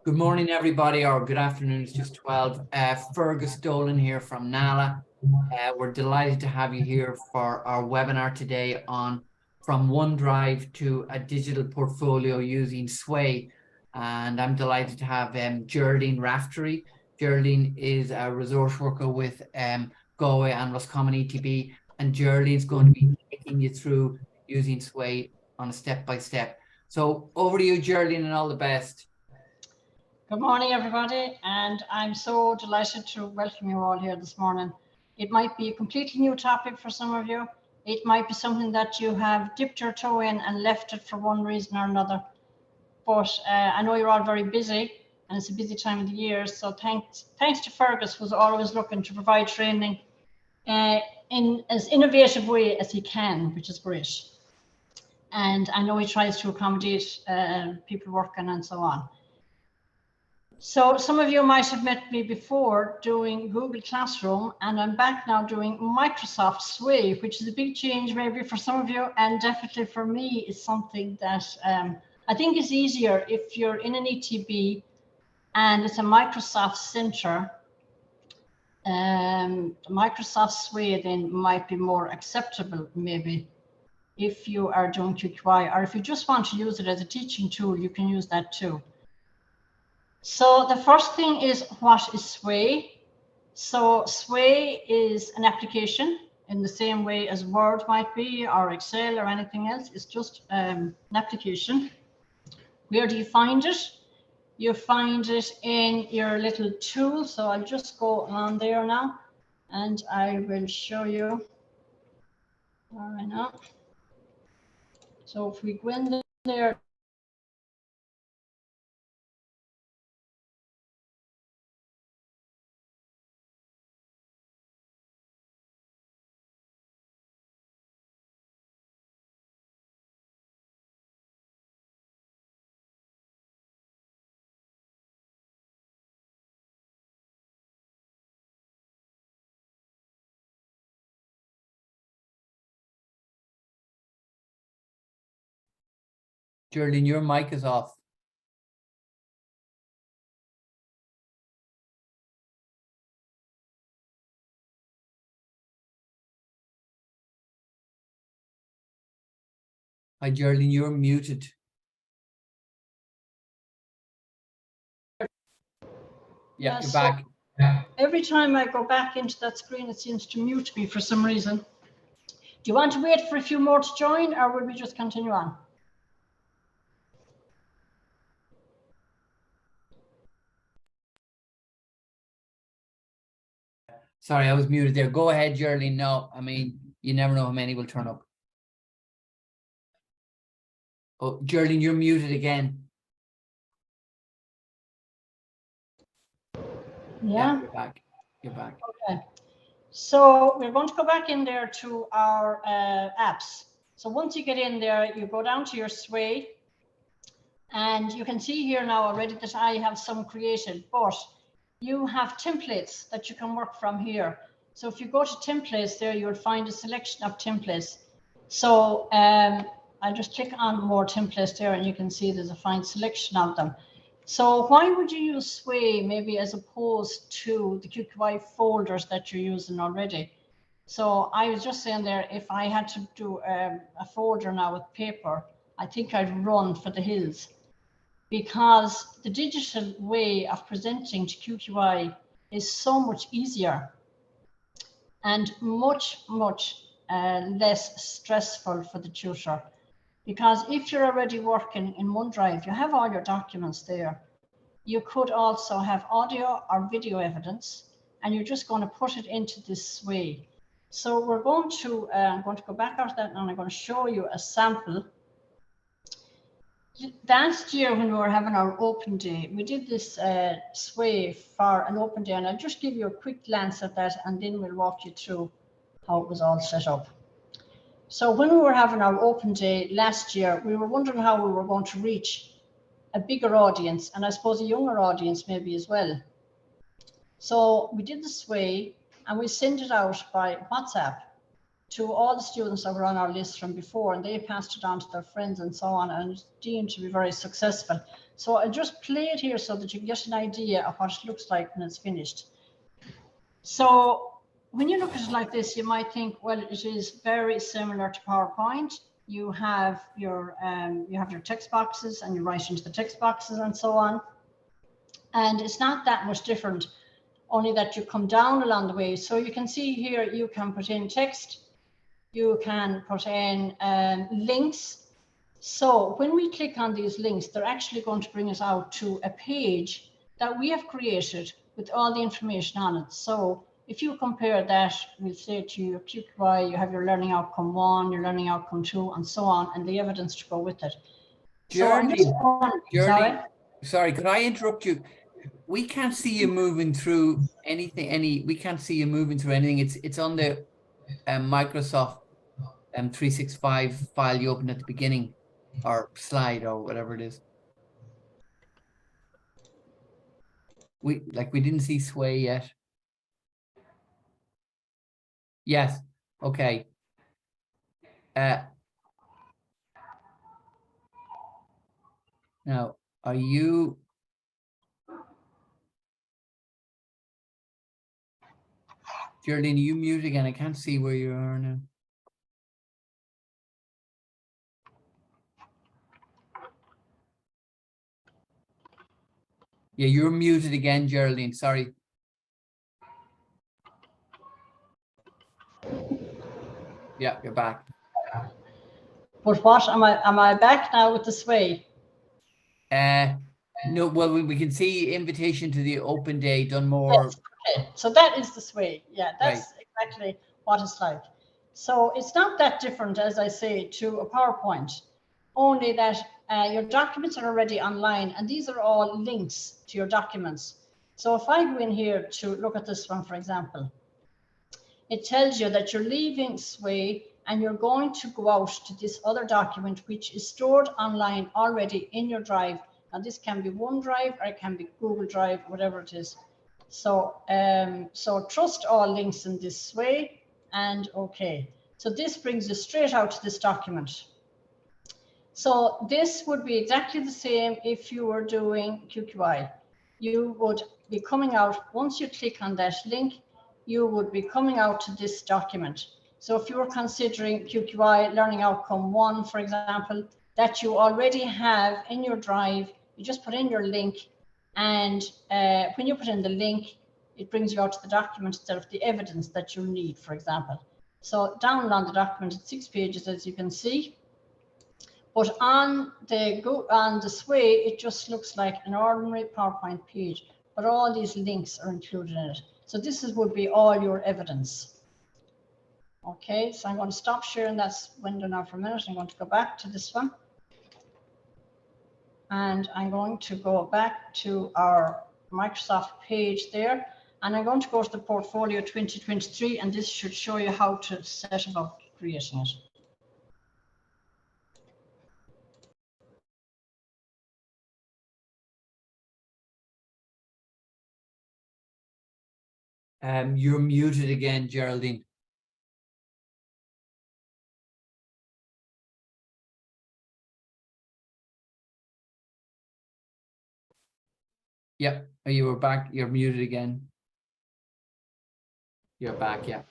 Good morning, everybody, or good afternoon. It's just 12. Fergus Dolan here from NALA. We're delighted to have you here for our webinar today on from OneDrive to a digital portfolio using Sway. And I'm delighted to have Geraldine Raftery. Geraldine is a resource worker with Galway and Roscommon ETB, and Geraldine's going to be taking you through using Sway on a step-by-step. So over to you, Geraldine, and all the best. Good morning, everybody, and I'm so delighted to welcome you all here this morning. It might be a completely new topic for some of you. It might be something that you have dipped your toe in and left it for one reason or another. But I know you're all very busy, and it's a busy time of the year. So thanks to Fergus, who's always looking to provide training in as innovative way as he can, which is great. And I know he tries to accommodate people working and so on. So some of you might have met me before doing Google Classroom, and I'm back now doing Microsoft Sway, which is a big change maybe for some of you, and definitely for me is something that I think is easier if you're in an ETB and it's a Microsoft Center. Microsoft Sway then might be more acceptable maybe if you are doing QQI, or if you just want to use it as a teaching tool, you can use that too. So the first thing is, what is Sway? So Sway is an application in the same way as Word might be, or Excel or anything else. It's just an application. Where do you find it? You find it in your little tool. So I'll just go on there now and I will show you. All right now. So if we go in there, Geraldine, your mic is off. Hi, Geraldine, you're muted. Yeah, you're back. Every time I go back into that screen, it seems to mute me for some reason. Do you want to wait for a few more to join, or will we just continue on? Sorry, I was muted there. Go ahead, Geraldine. No, I mean, you never know how many will turn up. Oh, Geraldine, you're muted again. Yeah, you're back. You're back. Okay. So we're going to go back in there to our apps. So once you get in there, you go down to your Sway, and you can see here now already that I have some created, but you have templates that you can work from here. So if you go to templates there, you'll find a selection of templates. So I'll just click on more templates there, and you can see there's a fine selection of them. So why would you use Sway maybe as opposed to the QQI folders that you're using already? So I was just saying there, if I had to do a folder now with paper, I think I'd run for the hills, because the digital way of presenting to QQI is so much easier and much less stressful for the tutor. Because if you're already working in OneDrive, you have all your documents there. You could also have audio or video evidence, and you're just going to put it into this Sway. So we're going to, I'm going to go back out of that, and I'm going to show you a sample. Last year when we were having our open day, we did this Sway for an open day, and I'll just give you a quick glance at that, and then we'll walk you through how it was all set up. So when we were having our open day last year, we were wondering how we were going to reach a bigger audience, and I suppose a younger audience maybe as well. So we did the Sway, and we sent it out by WhatsApp to all the students that were on our list from before, and they passed it on to their friends and so on, and it's deemed to be very successful. So I'll just play it here so that you can get an idea of what it looks like when it's finished. So when you look at it like this, you might think, well, it is very similar to PowerPoint. You have your text boxes and you write into the text boxes and so on. And it's not that much different, only that you come down along the way. So you can see here, you can put in text, you can put in links. So when we click on these links, they're actually going to bring us out to a page that we have created with all the information on it. So if you compare that, we'll say to you, QQI, you have your learning outcome 1, your learning outcome 2, and so on, and the evidence to go with it. Sorry, could I interrupt you? We can't see you moving through anything. We can't see you moving through anything. It's on the Microsoft 365 file you opened at the beginning, or slide, or whatever it is. We didn't see Sway yet. Yes. Okay. Now, are you? Geraldine, you mute again. I can't see where you are now. Yeah, you're muted again, Geraldine. Sorry. Yeah, you're back. But what am I back now with the Sway? No, well, we can see invitation to the open day done more. Yes, okay, so that is the Sway. Yeah, that's right. Exactly what it's like. So it's not that different, as I say, to a PowerPoint, only that your documents are already online, and these are all links to your documents. So if I go in here to look at this one, for example, it tells you that you're leaving Sway and you're going to go out to this other document, which is stored online already in your drive. Now this can be OneDrive or it can be Google Drive, whatever it is. So, so trust all links in this way, and okay. So this brings you straight out to this document. So this would be exactly the same if you were doing QQI. You would be coming out, once you click on that link, you would be coming out to this document. So if you were considering QQI Learning Outcome 1, for example, that you already have in your drive, you just put in your link, and when you put in the link, it brings you out to the document instead of the evidence that you need, for example. So down along the document, it's 6 pages, as you can see. But on the Sway, it just looks like an ordinary PowerPoint page, but all these links are included in it. So this would be all your evidence. Okay, so I'm going to stop sharing that window now for a minute. I'm going to go back to this one. And I'm going to go back to our Microsoft page there. And I'm going to go to the Portfolio 2023, and this should show you how to set about creating it. You're muted again, Geraldine. Yep, you were back. You're muted again. You're back, yeah.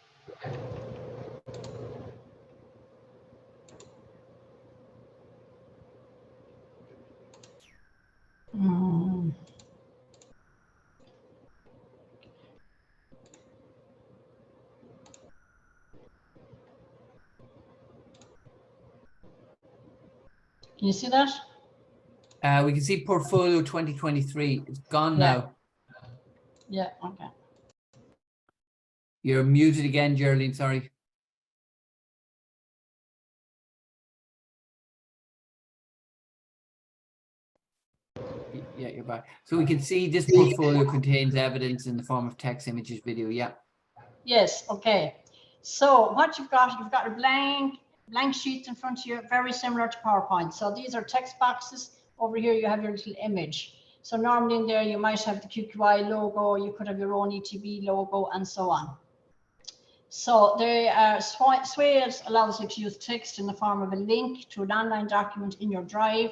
Can you see that? We can see Portfolio 2023. It's gone now. Yeah, okay. You're muted again, Geraldine, sorry. Yeah, you're back. So we can see this portfolio contains evidence in the form of text, images, video. Yeah. Yes, okay. So what you've got a blank sheet in front of you, very similar to PowerPoint. So these are text boxes. Over here you have your little image. So normally in there you might have the QQI logo, you could have your own ETB logo, and so on. So Sway allows you to use text in the form of a link to an online document in your Drive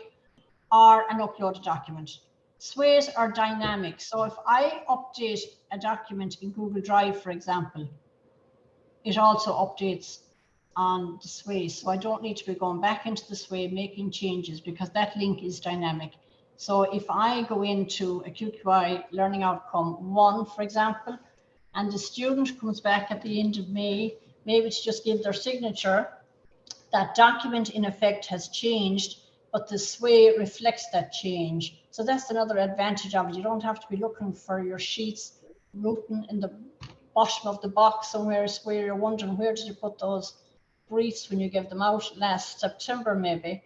or an uploaded document. Sways are dynamic. So if I update a document in Google Drive, for example, it also updates on the Sway. So I don't need to be going back into the Sway making changes because that link is dynamic. So if I go into a QQI learning outcome 1, for example, and the student comes back at the end of May, maybe to just give their signature, that document in effect has changed, but the Sway reflects that change. So that's another advantage of it. You don't have to be looking for your sheets rooting in the bottom of the box somewhere where you're wondering where did you put those briefs when you gave them out last September maybe.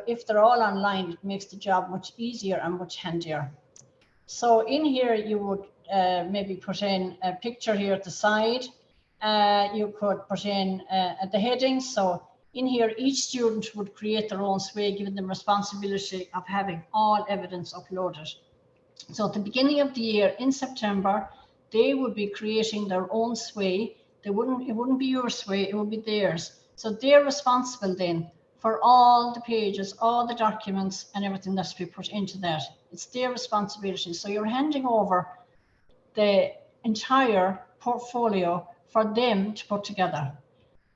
If they're all online, it makes the job much easier and much handier. So in here you would maybe put in a picture here at the side. You could put in at the heading. So in here, each student would create their own Sway, giving them responsibility of having all evidence uploaded. So at the beginning of the year in September, they would be creating their own Sway. It wouldn't be your Sway, it would be theirs. So they're responsible then for all the pages, all the documents and everything that's to be put into that. It's their responsibility. So you're handing over the entire portfolio for them to put together.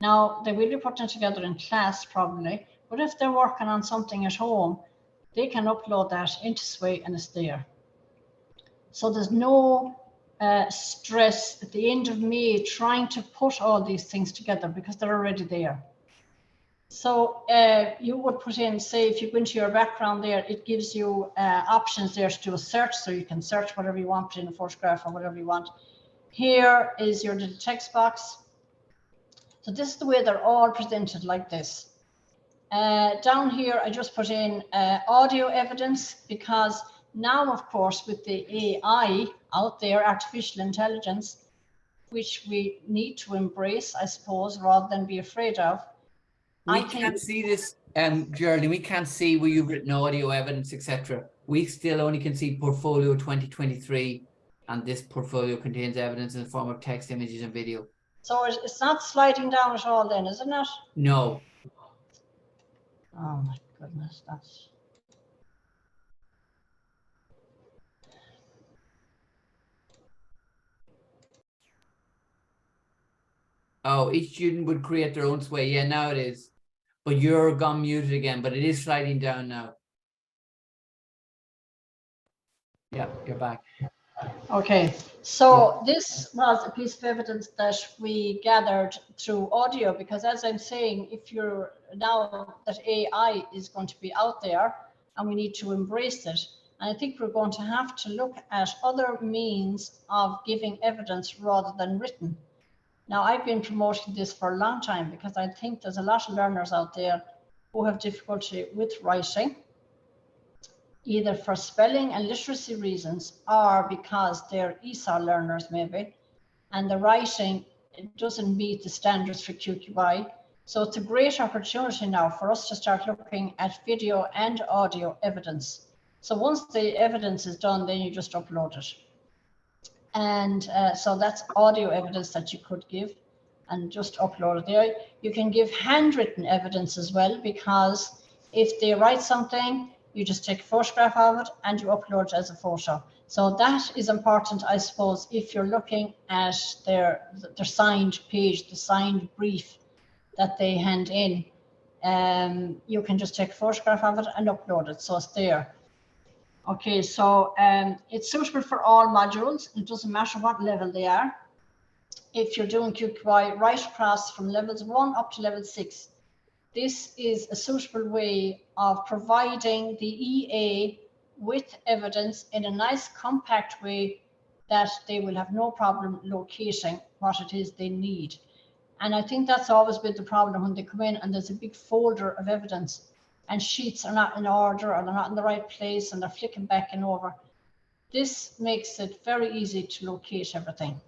Now, they will be putting it together in class probably, but if they're working on something at home, they can upload that into Sway and it's there. So there's no stress at the end of May trying to put all these things together because they're already there. So you would put in, say, if you go into your background there, it gives you options there to do a search. So you can search whatever you want, put in a photograph or whatever you want. Here is your little text box. So this is the way they're all presented like this. Down here, I just put in audio evidence because now, of course, with the AI out there, artificial intelligence, which we need to embrace, I suppose, rather than be afraid of. We can't see this, Geraldine, we can't see where you've written audio evidence, etc. We still only can see portfolio 2023, and this portfolio contains evidence in the form of text, images, and video. So it's not sliding down at all then, is it not? No. Oh my goodness, that's... Oh, each student would create their own Sway. Yeah, now it is. But you're gone muted again, but it is sliding down now. Yeah, you're back. Okay, so this was a piece of evidence that we gathered through audio, because as I'm saying, if you're now that AI is going to be out there and we need to embrace it, and I think we're going to have to look at other means of giving evidence rather than written. Now, I've been promoting this for a long time because I think there's a lot of learners out there who have difficulty with writing, either for spelling and literacy reasons or because they're ESOL learners maybe, and the writing doesn't meet the standards for QQI. So it's a great opportunity now for us to start looking at video and audio evidence. So once the evidence is done, then you just upload it. And so that's audio evidence that you could give and just upload it there. You can give handwritten evidence as well, because if they write something, you just take a photograph of it and you upload it as a photo. So that is important, I suppose, if you're looking at their signed page, the signed brief that they hand in. You can just take a photograph of it and upload it, so it's there. Okay, so it's suitable for all modules. It doesn't matter what level they are. If you're doing QQI right across from levels 1 up to level 6, this is a suitable way of providing the EA with evidence in a nice compact way that they will have no problem locating what it is they need. And I think that's always been the problem when they come in and there's a big folder of evidence and sheets are not in order or they're not in the right place and they're flicking back and over. This makes it very easy to locate everything.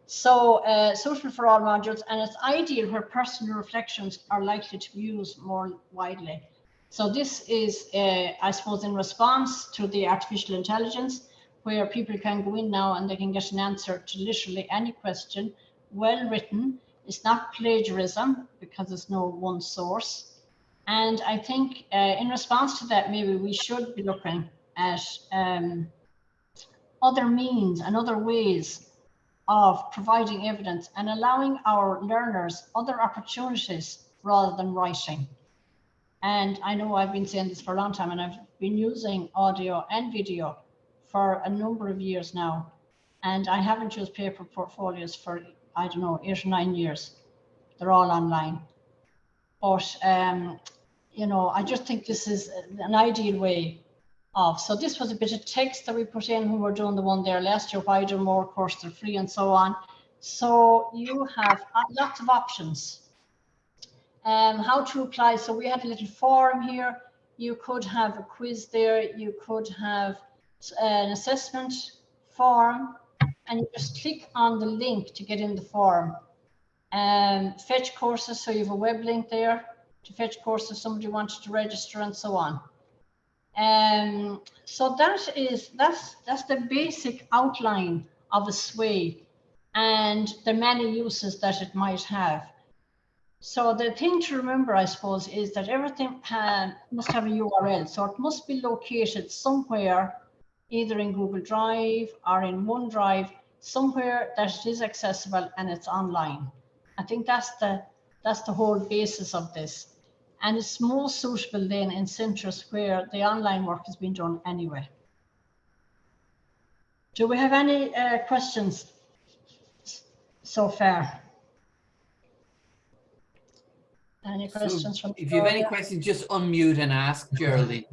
So suitable for all modules, and it's ideal where personal reflections are likely to be used more widely. So this is, I suppose, in response to the artificial intelligence, where people can go in now and they can get an answer to literally any question well written. It's not plagiarism because there's no one source. And I think in response to that, maybe we should be looking at other means and other ways of providing evidence and allowing our learners other opportunities rather than writing. And I know I've been saying this for a long time, and I've been using audio and video for a number of years now. And I haven't used paper portfolios for, I don't know, 8 or 9 years. They're all online. But, you know, I just think this is an ideal way of. So this was a bit of text that we put in when we were doing the one there last year, why do more courses are free and so on. So you have lots of options. How to apply. So we had a little form here. You could have a quiz there. You could have an assessment form, and you just click on the link to get in the form. Fetch courses. So you have a web link there to fetch courses somebody wanted to register and so on. So that's the basic outline of a SWAY and the many uses that it might have. So the thing to remember, I suppose, is that everything must have a URL. So it must be located somewhere, either in Google Drive or in OneDrive, somewhere that it is accessible and it's online. I think that's the whole basis of this. And it's most suitable then in centres where the online work has been done anyway. Do we have any questions so far? Any questions from? If you have any questions, just unmute and ask Geraldine.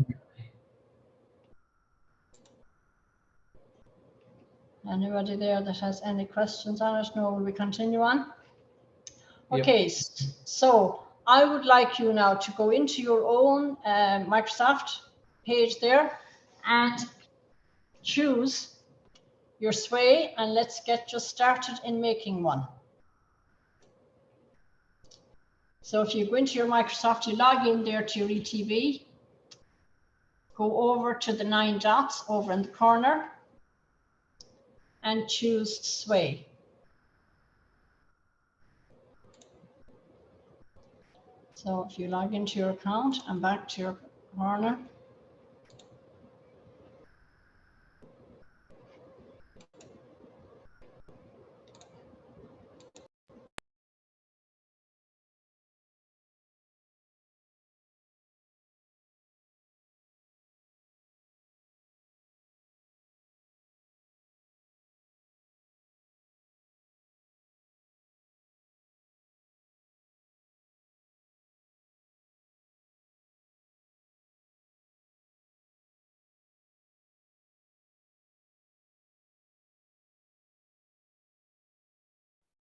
Anybody there that has any questions on it? No, will we continue on? Okay, yep. So I would like you now to go into your own Microsoft page there and choose your SWAY, and let's get just started in making one. So if you go into your Microsoft, you log in there to your ETB, go over to the 9 dots over in the corner and choose SWAY. So if you log into your account and back to your corner,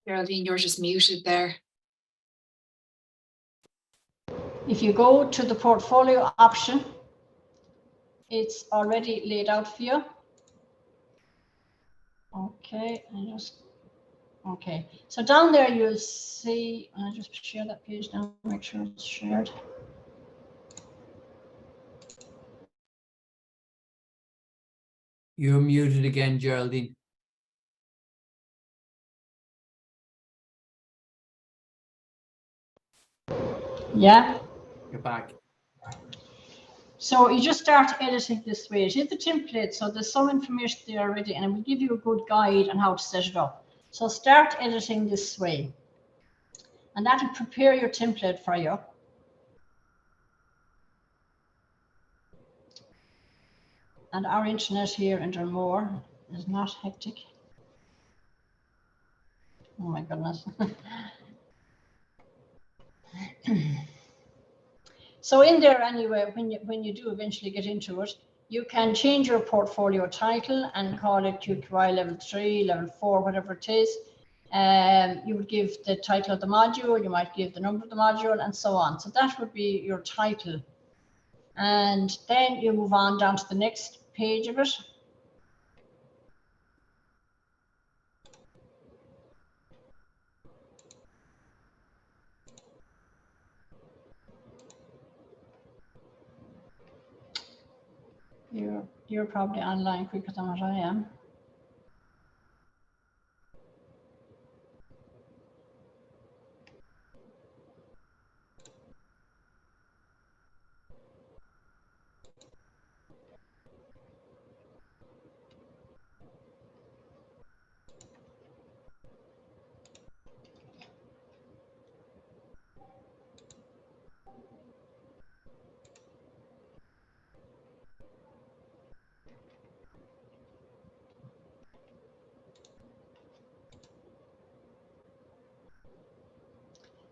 Geraldine, you're just muted there. if you go to the portfolio option, it's already laid out for you. Okay, okay. So down there you'll see, I'll just share that page now, make sure it's shared. You're muted again, Geraldine. Yeah. You're back. So you just start editing this way. It's the template, so there's some information there already, and it will give you a good guide on how to set it up. So start editing this way, and that will prepare your template for you. And our internet here in Drumore is not hectic. Oh my goodness. So in there anyway, when you do eventually get into it, you can change your portfolio title and call it QQI level 3, level 4, whatever it is. You would give the title of the module, you might give the number of the module, and so on. So that would be your title. And then you move on down to the next page of it. You're probably online quicker than what I am.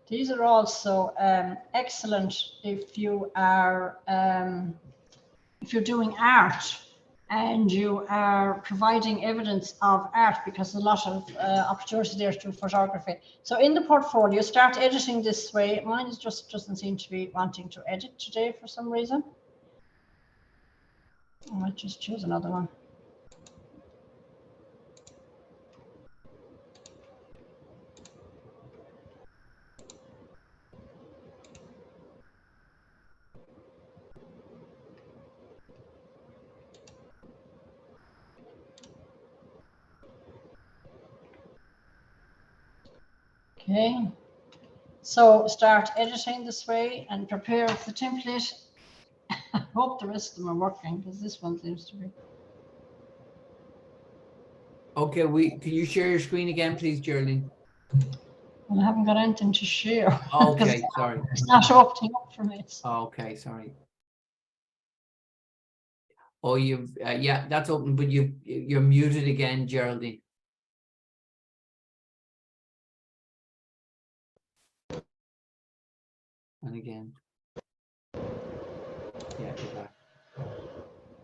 These are also excellent if you are if you're doing art and you are providing evidence of art, because there's a lot of opportunity there to do photography. So in the portfolio, start editing this way. Mine is just doesn't seem to be wanting to edit today for some reason. I might just choose another one. Okay, so start editing this way and prepare the template. I hope the rest of them are working, because this one seems to be. Okay, can you share your screen again, please, Geraldine? Well, I haven't got anything to share. Okay, sorry. It's not opening up for me. Okay, sorry. Oh, you've yeah, that's open, but you're muted again, Geraldine. And again. Yeah, you're back.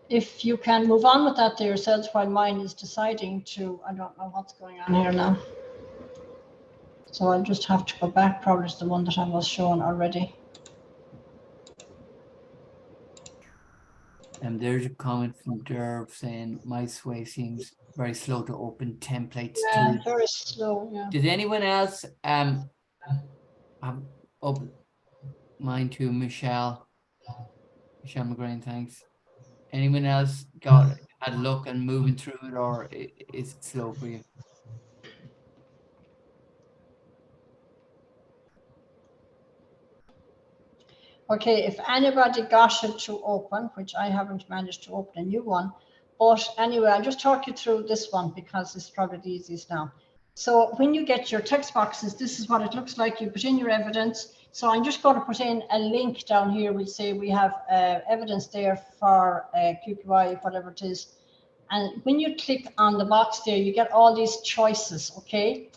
If you can move on with that to yourselves while mine is deciding to, I don't know what's going on here now. So I'll just have to go back, probably to the one that I was showing already. And there's a comment from Derv saying my sway seems very slow to open templates too. Very slow, yeah. Did anyone else have open mine too, Michelle McGrain, thanks. Anyone else had a look and moving through it, or is it slow for you? Okay, if anybody got it to open, which I haven't managed to open a new one, but anyway, I'll just talk you through this one because it's probably the easiest now. So when you get your text boxes, this is what it looks like. You put in your evidence. So I'm just going to put in a link down here. We'll say we have evidence there for QQI, whatever it is. And when you click on the box there, you get all these choices, okay?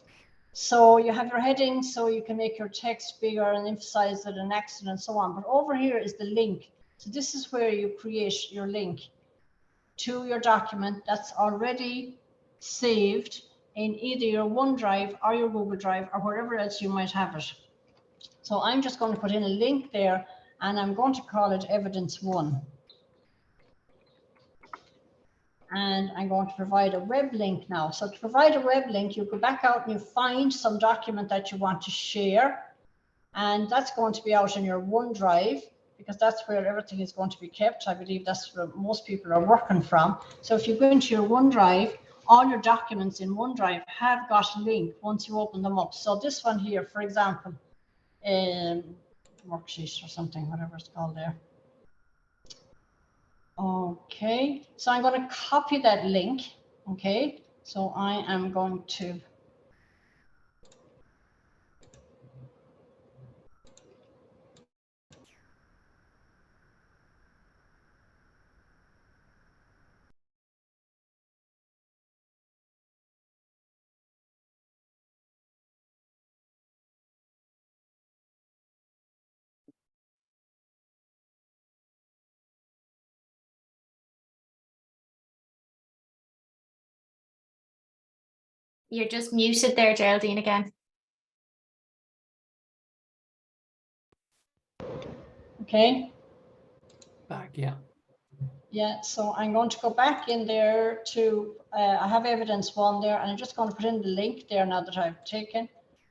So you have your heading, so you can make your text bigger and emphasize it and accent and so on. But over here is the link. So this is where you create your link to your document that's already saved in either your OneDrive or your Google Drive or wherever else you might have it. So I'm just going to put in a link there, and I'm going to call it Evidence 1. And I'm going to provide a web link now. So to provide a web link, you go back out and you find some document that you want to share. And that's going to be out in your OneDrive, because that's where everything is going to be kept. I believe that's where most people are working from. So if you go into your OneDrive, all your documents in OneDrive have got a link once you open them up. So this one here, for example, worksheet or something, whatever it's called there. Okay, so I'm going to copy that link. Okay, so I am going to You're just muted there, Geraldine, again. okay. Back, yeah. Yeah, so I'm going to go back in there to, I have Evidence 1 there, and I'm just going to put in the link there now that I've taken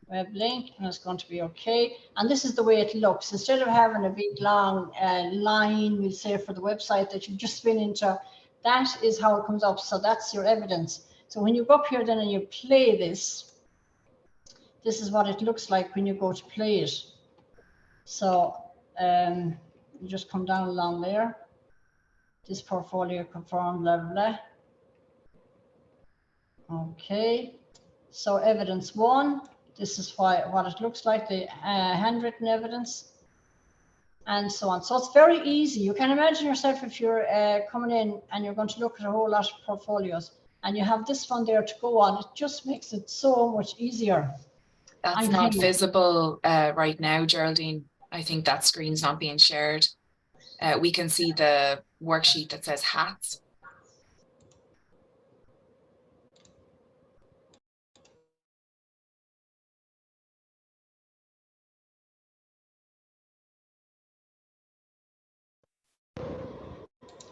web link, and it's going to be okay. And this is the way it looks. Instead of having a big long line, we'll say, for the website that you just spin into, that is how it comes up. So that's your evidence. So when you go up here then and you play this, this is what it looks like when you go to play it. So you just come down along there. This portfolio confirmed, blah, blah, blah. Okay, so Evidence 1, this is what it looks like, the handwritten evidence, and so on. So it's very easy. You can imagine yourself if you're coming in and you're going to look at a whole lot of portfolios, and you have this one there to go on. It just makes it so much easier. That's I not hear you. visible right now, Geraldine. I think that screen's not being shared. We can see the worksheet that says hats.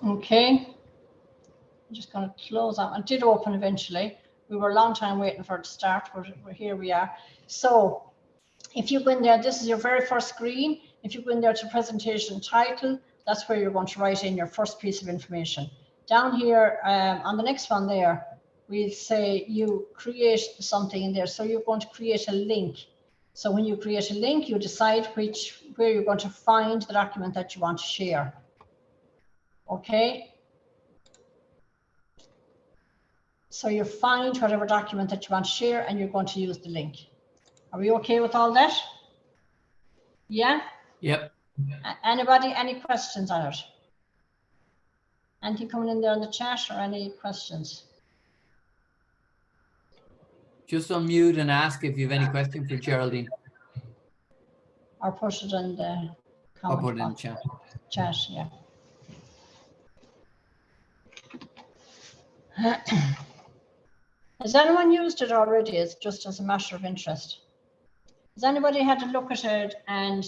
Okay. I'm just going to close that. It did open eventually. We were a long time waiting for it to start, but here we are. So if you go in there, this is your very first screen. If you go in there to presentation title, that's where you're going to write in your first piece of information. Down here on the next one there, we'll say you create something in there. So you're going to create a link. So when you create a link, you decide where you're going to find the document that you want to share. Okay. So you find whatever document that you want to share and you're going to use the link. Are we okay with all that? Yeah? Yep. Anybody, any questions on it? Anything coming in there in the chat or any questions? Just unmute and ask if you have any question for Geraldine. Or put it in the I'll comment put it in box. chat. Chat, yeah. Has anyone used it already? It's just as a matter of interest. Has anybody had a look at it and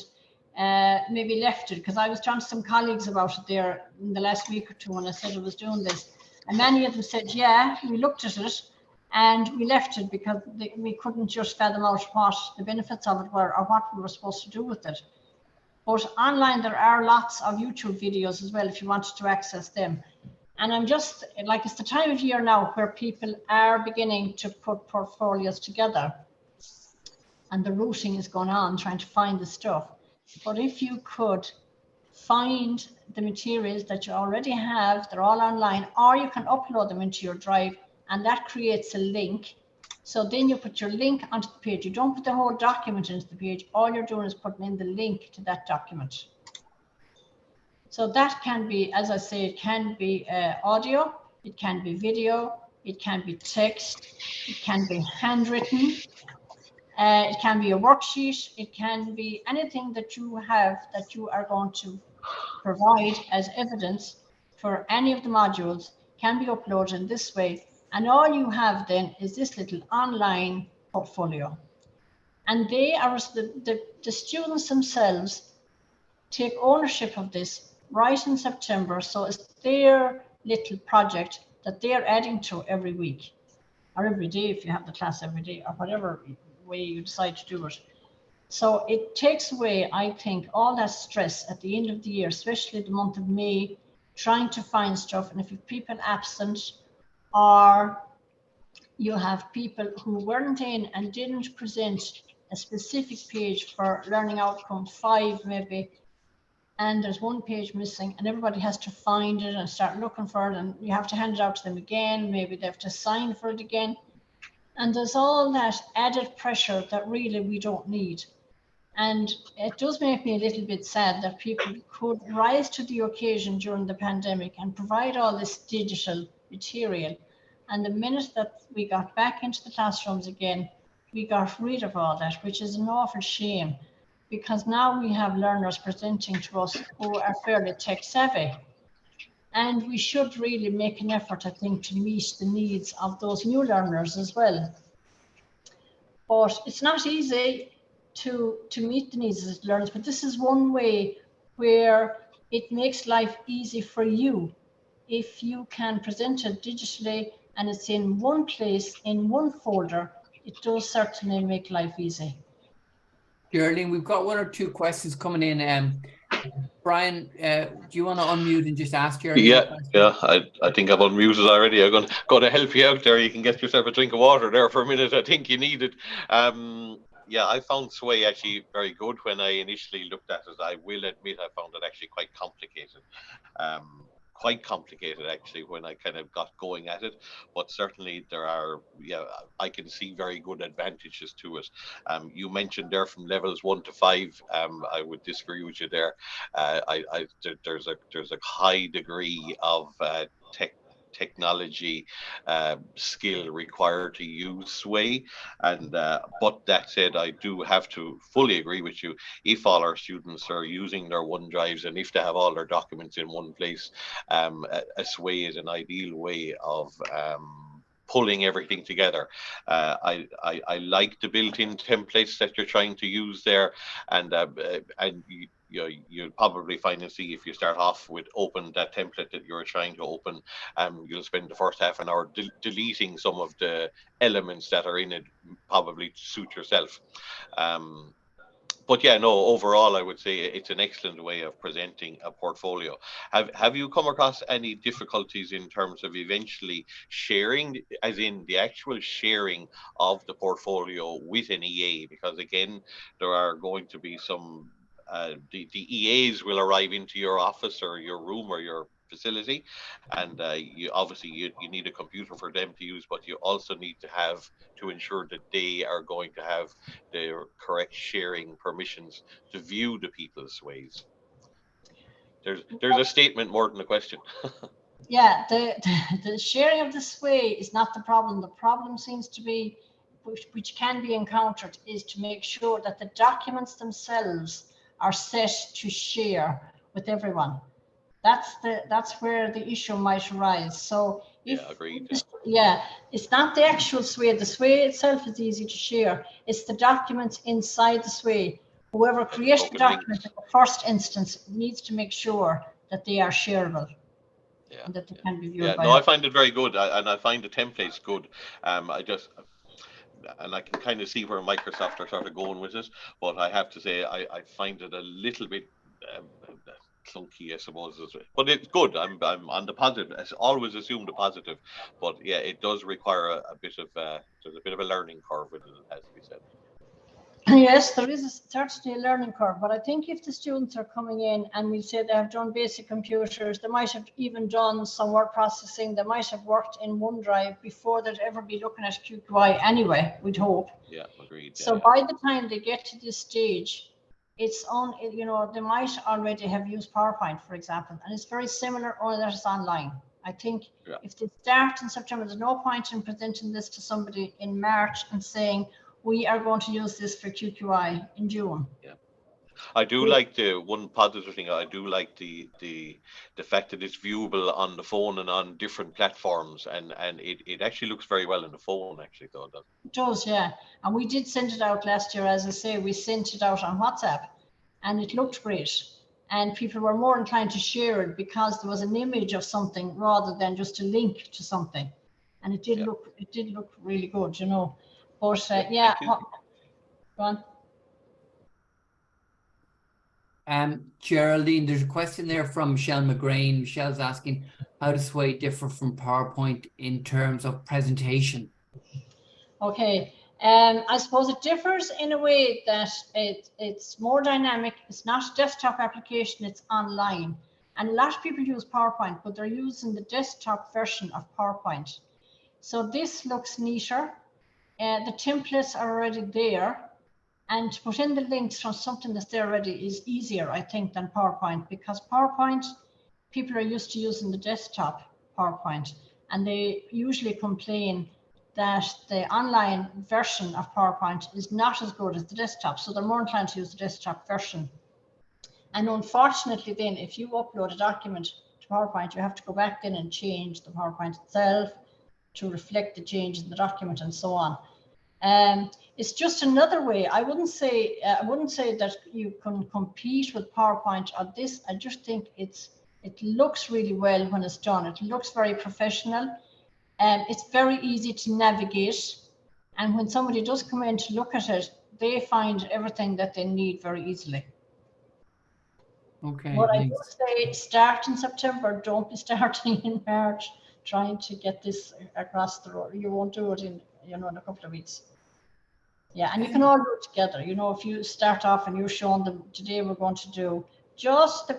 maybe left it? Because I was talking to some colleagues about it there in the last week or two when I said I was doing this. And many of them said, yeah, we looked at it and we left it because we couldn't just fathom out what the benefits of it were or what we were supposed to do with it. But online, there are lots of YouTube videos as well if you wanted to access them. And I'm just like, it's the time of year now where people are beginning to put portfolios together. And the routing is going on, trying to find the stuff. But if you could find the materials that you already have, they're all online, or you can upload them into your drive, and that creates a link. So then you put your link onto the page. You don't put the whole document into the page. All you're doing is putting in the link to that document. So that can be, as I say, it can be audio, it can be video, it can be text, it can be handwritten. It can be a worksheet. It can be anything that you have that you are going to provide as evidence for any of the modules can be uploaded in this way. And all you have then is this little online portfolio. And they are the students themselves take ownership of this right in September. So it's their little project that they're adding to every week or every day if you have the class every day or whatever way you decide to do it. So it takes away, I think, all that stress at the end of the year, especially the month of May, trying to find stuff. And if you have people absent or you have people who weren't in and didn't present a specific page for learning outcome 5 maybe, and there's one page missing and everybody has to find it and start looking for it and you have to hand it out to them again, maybe they have to sign for it again. And there's all that added pressure that really we don't need. And it does make me a little bit sad that people could rise to the occasion during the pandemic and provide all this digital material. And the minute that we got back into the classrooms again, we got rid of all that, which is an awful shame, because now we have learners presenting to us who are fairly tech savvy. And we should really make an effort, I think, to meet the needs of those new learners as well. But it's not easy to meet the needs of learners, but this is one way where it makes life easy for you. If you can present it digitally and it's in one place, in one folder, it does certainly make life easy. Geraldine, we've got 1 or 2 questions coming in. Brian, do you want to unmute and just ask Geraldine? Yeah. I think I've unmuted already. I'm going to help you out there. You can get yourself a drink of water there for a minute. I think you need it. Yeah, I found Sway actually very good when I initially looked at it. I will admit I found it actually quite complicated. Quite complicated actually when I kind of got going at it, but certainly there are, I can see very good advantages to it. You mentioned there from levels 1 to 5. I would disagree with you there. There's a high degree of technology skill required to use Sway. And but that said, I do have to fully agree with you. If all our students are using their OneDrives and if they have all their documents in one place, a Sway is an ideal way of pulling everything together. I like the built-in templates that you're trying to use there, and you'll probably find and see if you start off with open that template that you're trying to open, you'll spend the first half an hour deleting some of the elements that are in it, probably to suit yourself. But yeah, no, overall, I would say it's an excellent way of presenting a portfolio. Have you come across any difficulties in terms of eventually sharing, as in the actual sharing of the portfolio with an EA? Because again, there are going to be some, the EAs will arrive into your office or your room or your facility, and you obviously you need a computer for them to use, but you also need to have to ensure that they are going to have the correct sharing permissions to view the people's ways. There's a statement more than a question. Yeah, the sharing of the Sway is not the problem. The problem seems to be, which can be encountered, is to make sure that the documents themselves are set to share with everyone. That's where the issue might arise. So if, yeah, agreed. Yeah, it's not the actual Sway. The Sway itself is easy to share. It's the documents inside the Sway. Whoever created the document in the first instance needs to make sure that they are shareable. Yeah, and that they can be viewed by no, I find it very good, and I find the templates good. And I can kind of see where Microsoft are sort of going with it, but I have to say I find it a little bit clunky, I suppose. But it's good. I'm on the positive. I always assume the positive, but yeah, it does require a bit of there's a bit of a learning curve with it, it has to be said. Yes, there is certainly a learning curve, but I think if the students are coming in and we say they have done basic computers, they might have even done some word processing, they might have worked in OneDrive before they'd ever be looking at QQI anyway, we'd hope. Yeah, agreed. So by the time they get to this stage, it's on, they might already have used PowerPoint, for example, and it's very similar, only that it's online. I think if they start in September, there's no point in presenting this to somebody in March and saying, we are going to use this for QQI in June. Yeah, I do like the one positive thing. I do like the fact that it's viewable on the phone and on different platforms, and it actually looks very well on the phone. Actually, though, it does, yeah. And we did send it out last year, as I say. We sent it out on WhatsApp, and it looked great. And people were more inclined to share it because there was an image of something rather than just a link to something. And it did look really good, But yeah, go on. Geraldine, there's a question there from Michelle McGrain. Michelle's asking, how does Sway differ from PowerPoint in terms of presentation? Okay, I suppose it differs in a way that it's more dynamic. It's not a desktop application, it's online. And a lot of people use PowerPoint, but they're using the desktop version of PowerPoint. So this looks neater. The templates are already there. And to put in the links from something that's there already is easier, I think, than PowerPoint, because PowerPoint, people are used to using the desktop PowerPoint, and they usually complain that the online version of PowerPoint is not as good as the desktop, so they're more inclined to use the desktop version. And unfortunately then, if you upload a document to PowerPoint, you have to go back in and change the PowerPoint itself to reflect the change in the document and so on. It's just another way. I wouldn't say that you can compete with PowerPoint on this. I just think it looks really well when it's done. It looks very professional. It's very easy to navigate. And when somebody does come in to look at it, they find everything that they need very easily. Okay. What I would say, start in September. Don't be starting in March trying to get this across the road. You won't do it in in a couple of weeks. Yeah, and you can all do it together. If you start off and you're showing them, today we're going to do just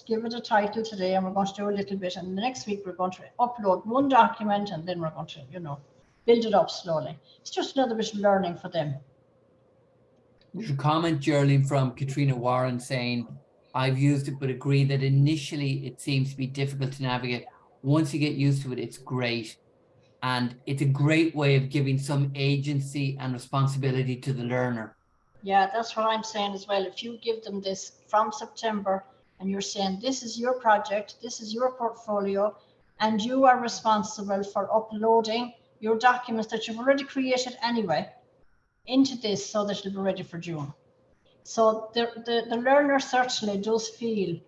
give it a title today, and we're going to do a little bit, and the next week we're going to upload one document, and then we're going to build it up slowly. It's just another bit of learning for them. There's a comment, Geraldine, from Katrina Warren saying, I've used it but agree that initially it seems to be difficult to navigate. once you get used to it, it's great. And it's a great way of giving some agency and responsibility to the learner. Yeah, that's what I'm saying as well. If you give them this from September and you're saying, this is your project, this is your portfolio, and you are responsible for uploading your documents that you've already created anyway into this so that it'll be ready for June. So the learner certainly does feel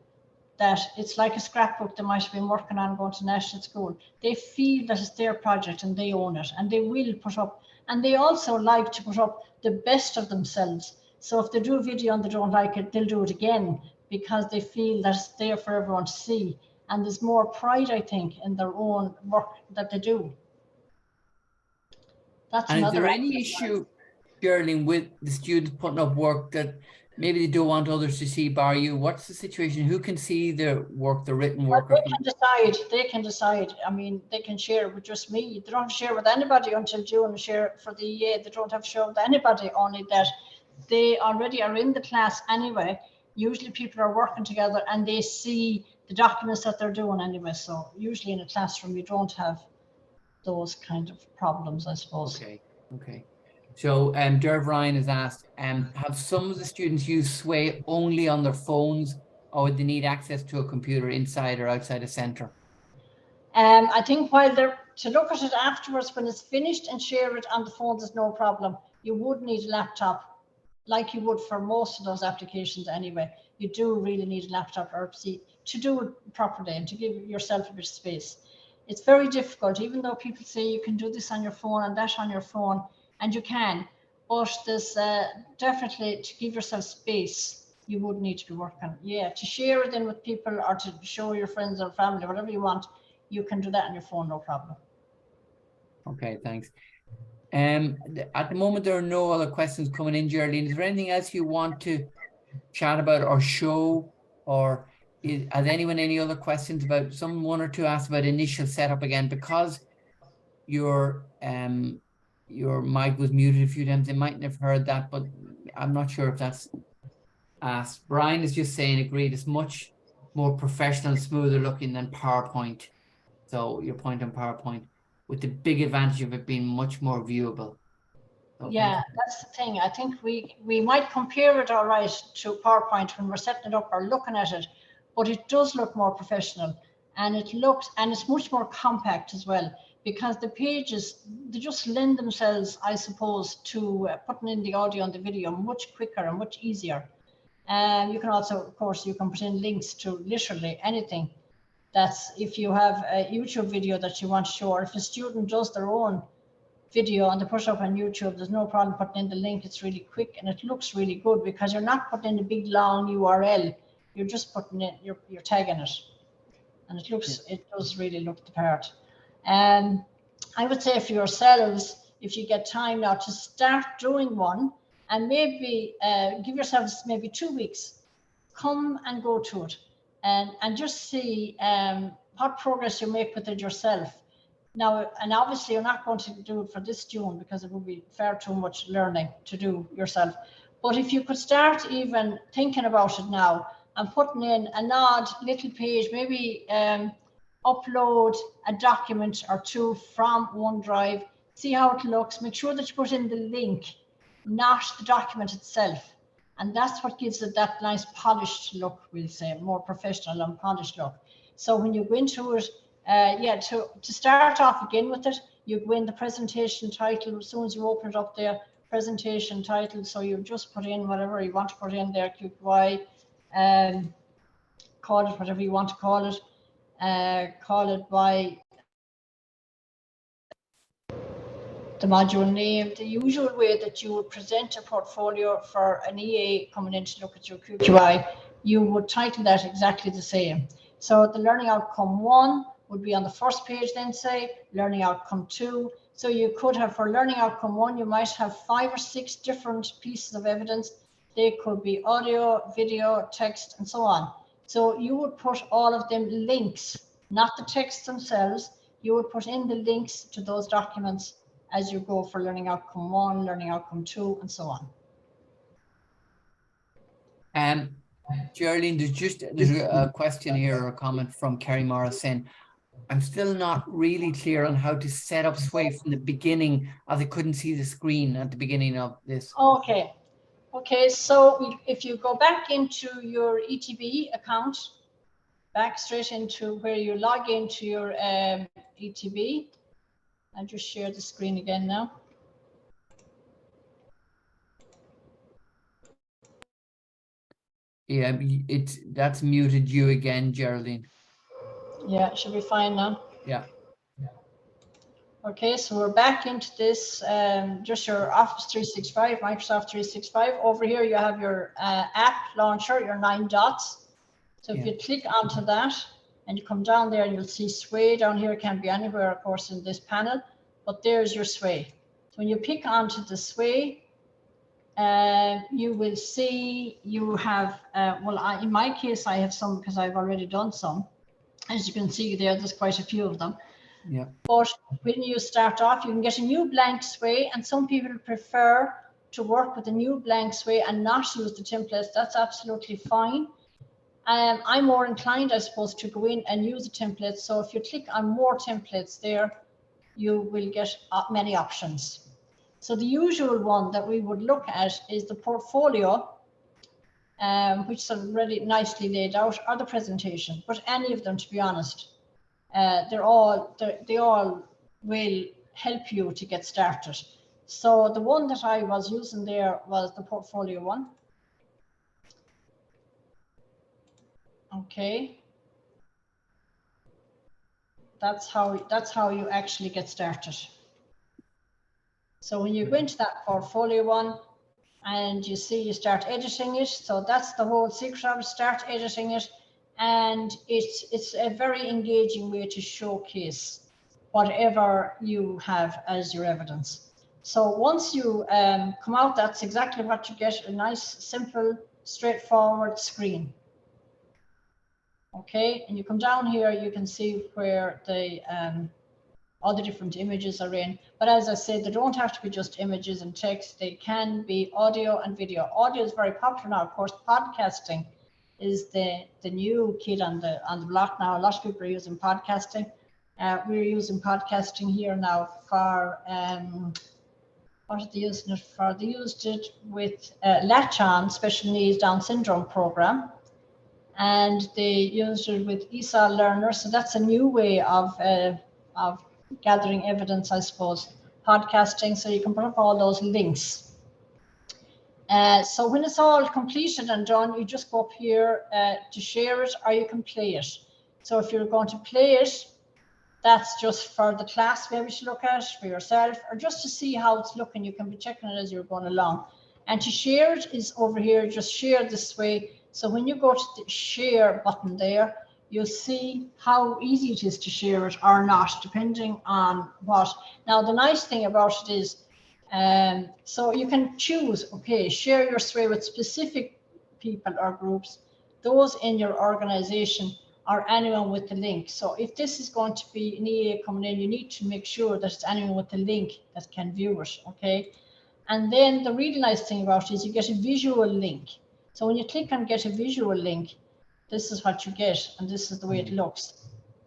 that it's like a scrapbook they might have been working on going to national school. They feel that it's their project and they own it, and they will put up, and they also like to put up the best of themselves. So if they do a video and they don't like it, they'll do it again because they feel that it's there for everyone to see. And there's more pride, I think, in their own work that they do. That's And is another there any issue, Geraldine, with the students putting up work that maybe they don't want others to see bar you? What's the situation? Who can see their work, the written work? Well, they can decide. I mean, they can share with just me. They don't have to share with anybody until June. Share for the EA. They don't have to share with anybody, only that they already are in the class anyway. Usually people are working together and they see the documents that they're doing anyway. So usually in a classroom, you don't have those kind of problems, I suppose. Okay. So Derv Ryan has asked, have some of the students used Sway only on their phones, or would they need access to a computer inside or outside a centre? I think while they're to look at it afterwards when it's finished and share it on the phones is no problem. You would need a laptop, like you would for most of those applications anyway. You do really need a laptop or PC to do it properly and to give yourself a bit of space. It's very difficult, even though people say you can do this on your phone and that on your phone, and you can, but there's definitely to give yourself space. You would need to be working. Yeah, to share it in with people or to show your friends or family, whatever you want, you can do that on your phone, no problem. Okay, thanks. At the moment, there are no other questions coming in, Geraldine. Is there anything else you want to chat about or show, or has anyone any other questions about one or two asked about initial setup again? Because your mic was muted a few times, they mightn't have heard that, but I'm not sure if that's asked. Brian is just saying, agreed, it's much more professional, smoother looking than PowerPoint. So your point on PowerPoint, with the big advantage of it being much more viewable. So yeah, that's the thing. I think we might compare it all right to PowerPoint when we're setting it up or looking at it, but it does look more professional, and it's much more compact as well, because the pages, they just lend themselves, I suppose, to putting in the audio and the video much quicker and much easier. And you can also, of course, you can put in links to literally anything. That's if you have a YouTube video that you want to show, or if a student does their own video and they put it up on YouTube, there's no problem putting in the link. It's really quick and it looks really good because you're not putting in a big long URL. You're just putting it, you're tagging it, and it does really look the part. And I would say for yourselves, if you get time now to start doing one, and maybe give yourselves maybe 2 weeks, come and go to it, and just see what progress you make with it yourself. Now, and obviously you're not going to do it for this June because it would be far too much learning to do yourself. But if you could start even thinking about it now and putting in an odd little page, maybe upload a document or two from OneDrive, see how it looks, make sure that you put in the link, not the document itself. And that's what gives it that nice polished look, we'll say, more professional and polished look. So when you go into it, to start off again with it, you go in the presentation title. As soon as you open it up there, presentation title. So you just put in whatever you want to put in there, QQI, call it whatever you want to call it. Call it by the module name, the usual way that you would present a portfolio for an EA coming in to look at your QQI, you would title that exactly the same. So the learning outcome 1 would be on the first page, then say learning outcome 2. So you could have, for learning outcome 1, you might have 5 or 6 different pieces of evidence. They could be audio, video, text, and so on. So you would put all of them links, not the texts themselves. You would put in the links to those documents as you go for learning outcome 1, learning outcome 2, and so on. Geraldine, there's a question here or a comment from Kerry Morris saying, I'm still not really clear on how to set up Sway from the beginning, as I couldn't see the screen at the beginning of this. Okay. Okay, so if you go back into your ETB account, back straight into where you log into your ETB, I'll just share the screen again now. Yeah, that's muted you again, Geraldine. Yeah, it should be fine now. Yeah. Okay, so we're back into this, just your Office 365, Microsoft 365. Over here, you have your app launcher, your 9 dots. So if you click onto that and you come down there, you'll see Sway down here. It can be anywhere, of course, in this panel, but there's your Sway. So when you pick onto the Sway, you will see you have, in my case, I have some because I've already done some. As you can see there, there's quite a few of them. Yeah. But when you start off, you can get a new blank Sway, and some people prefer to work with a new blank Sway and not use the templates. That's absolutely fine. I'm more inclined, I suppose, to go in and use the templates. So if you click on more templates there, you will get many options. So the usual one that we would look at is the portfolio, which is already nicely laid out, or the presentation, but any of them, to be honest. They all will help you to get started. So the one that I was using there was the portfolio one. Okay. That's how you actually get started. So when you go into that portfolio one and you see you start editing it, so that's the whole secret of it, start editing it. And it's a very engaging way to showcase whatever you have as your evidence. So once you come out, that's exactly what you get, a nice, simple, straightforward screen. Okay, and you come down here, you can see where the all the different images are in. But as I said, they don't have to be just images and text. They can be audio and video. Audio is very popular now. Of course, podcasting is the new kid on the block now. A lot of people are using podcasting. We're using podcasting here now for what are they using it for? They used it with Latch On, Special Needs Down Syndrome program, and they used it with ESOL learners. So that's a new way of gathering evidence, I suppose, podcasting. So you can put up all those links. So when it's all completed and done, you just go up here to share it, or you can play it. So if you're going to play it, that's just for the class maybe to look at for yourself, or just to see how it's looking. You can be checking it as you're going along. And to share it is over here, just share this way. So when you go to the share button there, you'll see how easy it is to share it or not, depending on what. Now, the nice thing about it is, so you can choose, okay, share your Sway with specific people or groups, those in your organization, or anyone with the link. So if this is going to be an EA coming in, you need to make sure that it's anyone with the link that can view it, okay? And then the really nice thing about it is you get a visual link. So when you click on get a visual link, this is what you get, and this is the way it looks.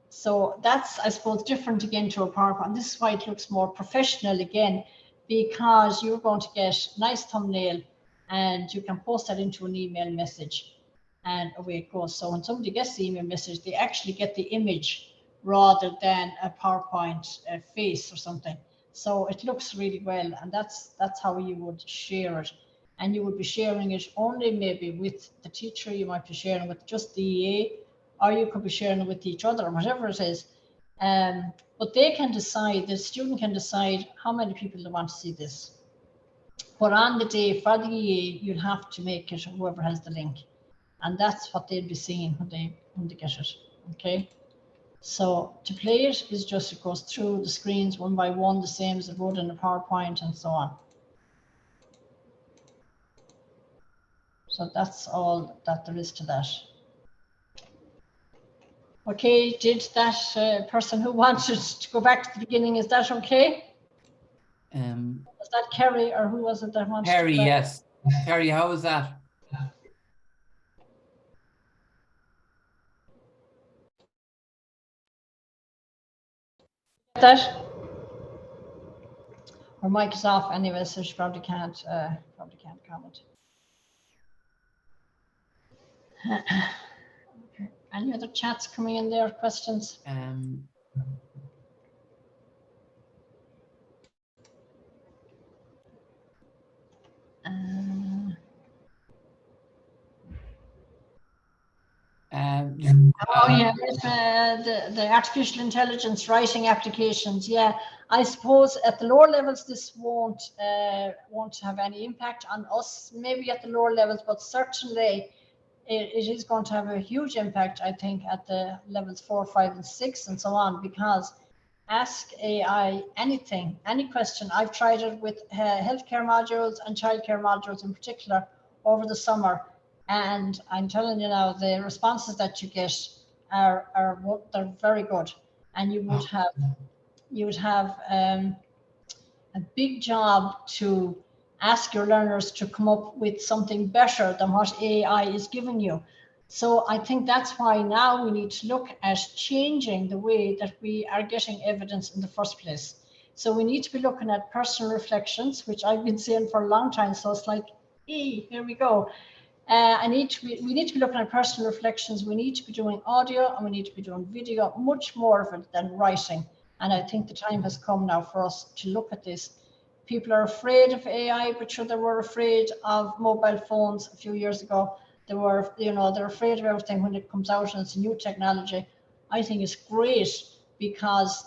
So that's, I suppose, different again to a PowerPoint. This is why it looks more professional again, because you're going to get a nice thumbnail and you can post that into an email message and away it goes. So when somebody gets the email message, they actually get the image rather than a PowerPoint face or something. So it looks really well, and that's how you would share it. And you would be sharing it only maybe with the teacher, you might be sharing with just the EA, or you could be sharing it with each other, whatever it is. But they can decide, the student can decide how many people they want to see this. But on the day for the EA, you'll have to make it whoever has the link. And that's what they'll be seeing when they get it, okay? So to play it is just, it goes through the screens one by one, the same as it would in a PowerPoint and so on. So that's all that there is to that. Okay, did that person who wanted to go back to the beginning, is that okay? Was that Kerry, or who was it that wanted Kerry, to go back? yes. Kerry, how was that? that? Her mic is off anyway, so she probably can't comment. Any other chats coming in there? Questions? Oh yeah, the artificial intelligence writing applications. Yeah, I suppose at the lower levels this won't have any impact on us. Maybe at the lower levels, but certainly it is going to have a huge impact. I think at the levels 4, 5, and 6, and so on. Because ask AI anything, any question. I've tried it with healthcare modules and childcare modules in particular over the summer. And I'm telling you now, the responses that you get are they're very good, and you would have a big job to ask your learners to come up with something better than what AI is giving you. So I think that's why now we need to look at changing the way that we are getting evidence in the first place. So we need to be looking at personal reflections, which I've been saying for a long time. So it's like, here we go. We need to be looking at personal reflections. We need to be doing audio, and we need to be doing video, much more of it than writing. And I think the time has come now for us to look at this. People are afraid of AI, but sure, they were afraid of mobile phones a few years ago. They were, they're afraid of everything when it comes out and it's a new technology. I think it's great because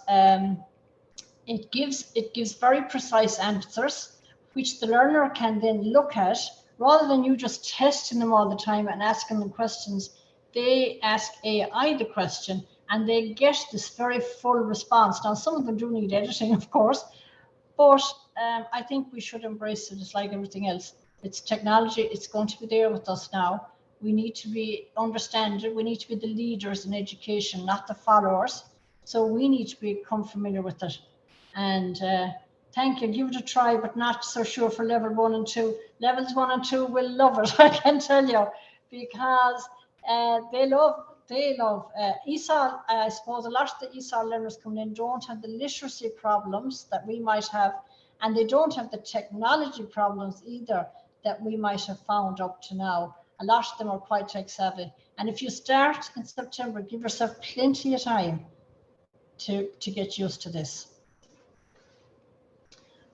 it gives very precise answers, which the learner can then look at. Rather than you just testing them all the time and asking them questions, they ask AI the question and they get this very full response. Now, some of them do need editing, of course, but I think we should embrace it. It's like everything else. It's technology. It's going to be there with us now. We need to understand it. We need to be the leaders in education, not the followers. So we need to become familiar with it. And thank you. Give it a try, but not so sure for level 1 and 2. Levels 1 and 2 will love it, I can tell you, because they love ESOL. I suppose a lot of the ESOL learners coming in don't have the literacy problems that we might have, and they don't have the technology problems either that we might have found up to now. A lot of them are quite tech savvy. And if you start in September, give yourself plenty of time to get used to this.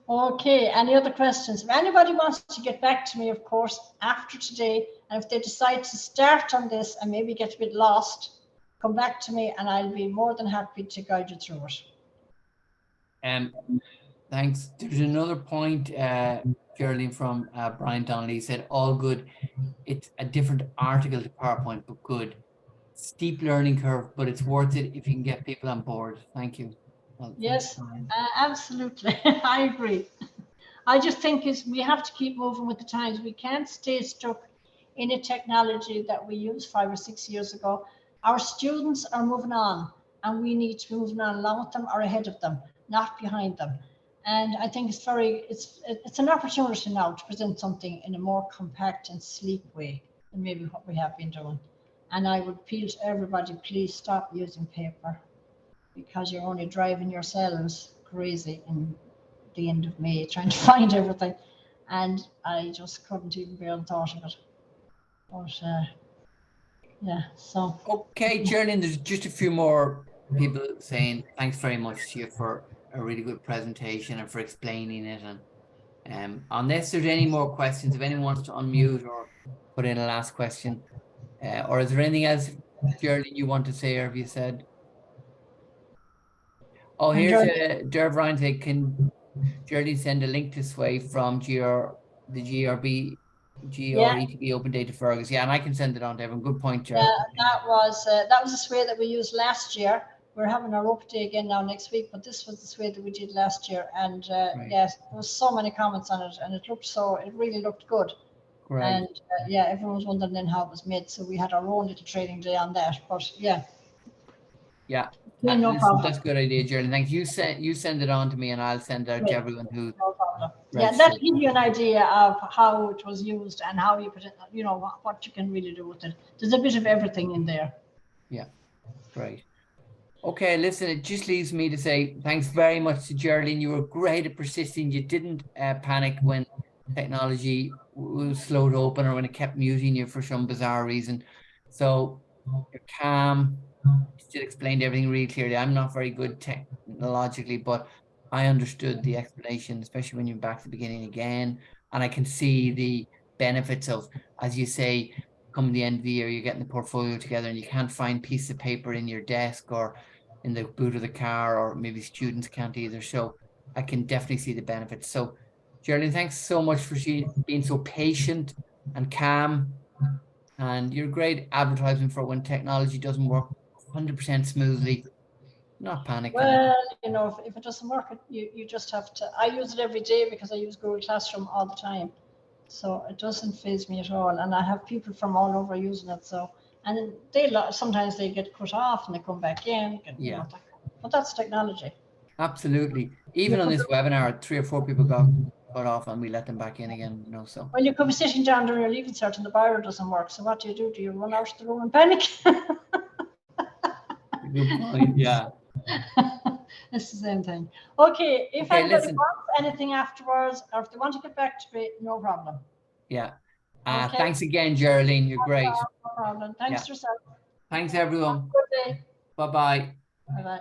Okay, any other questions? If anybody wants to get back to me, of course, after today, and if they decide to start on this and maybe get a bit lost, come back to me and I'll be more than happy to guide you through it. Thanks. There's another point, Geraldine, from Brian Donnelly. He said, all good. It's a different article to PowerPoint, but good. Steep learning curve, but it's worth it if you can get people on board. Thank you. Well, yes, absolutely. I agree. I just think we have to keep moving with the times. We can't stay stuck in a technology that we used 5 or 6 years ago. Our students are moving on, and we need to be moving on along with them or ahead of them, not behind them. And I think it's an opportunity now to present something in a more compact and sleek way than maybe what we have been doing. And I would appeal to everybody, please stop using paper, because you're only driving yourselves crazy in the end of May trying to find everything. And I just couldn't even bear the thought of it. But yeah, so. Okay, Geraldine, there's just a few more people saying thanks very much to you for a really good presentation and for explaining it. And unless there's any more questions, if anyone wants to unmute or put in a last question, or is there anything else, Geraldine, you want to say, or have you said? Oh, here's Derv Ryan saying, can Geraldine send a link to Sway from the GRETB Open Data Fergus? Yeah, and I can send it on to everyone. Good point, Gerald. That was the Sway that we used last year. We're having our open day again now next week, but this was the Sway that we did last year. And right. Yes, there was so many comments on it, and it really looked good. Right. And yeah, everyone was wondering then how it was made. So we had our own little training day on that. But yeah. Yeah. No problem. That's a good idea, Geraldine. Thanks. You send it on to me, and I'll send it out to everyone who. No problem. Yeah, that'll give you an idea of how it was used and how you put it, what you can really do with it. There's a bit of everything in there. Yeah, great. Okay, listen, it just leaves me to say thanks very much to Geraldine. You were great at persisting. You didn't panic when technology was slow to open or when it kept muting you for some bizarre reason. So you're calm. You still explained everything really clearly. I'm not very good technologically, but I understood the explanation, especially when you're back to the beginning again. And I can see the benefits of, as you say, come the end of the year, you're getting the portfolio together and you can't find pieces of paper in your desk or in the boot of the car, or maybe students can't either. So I can definitely see the benefits. So Geraldine, thanks so much for being so patient and calm. And you're great advertising for when technology doesn't work 100% smoothly. Not panicking. Well, you know, if it doesn't work, you just have to. I use it every day because I use Google Classroom all the time. So it doesn't faze me at all. And I have people from all over using it. So, and sometimes they get cut off and they come back in. Yeah. But that's technology. Absolutely. Even on this webinar, 3 or 4 people got off and we let them back in again, you know, so. Well, you could be sitting down during your leaving cert and the biro doesn't work. So what do? Do you run out of the room and panic? Good point, yeah. It's the same thing. Okay, if Okay, anybody listen. wants anything afterwards, or if they want to get back to me, no problem. Yeah. Okay. Thanks again, Geraldine. You're great. No problem. Thanks yourself. Thanks, everyone. Good day. Bye-bye. Bye-bye.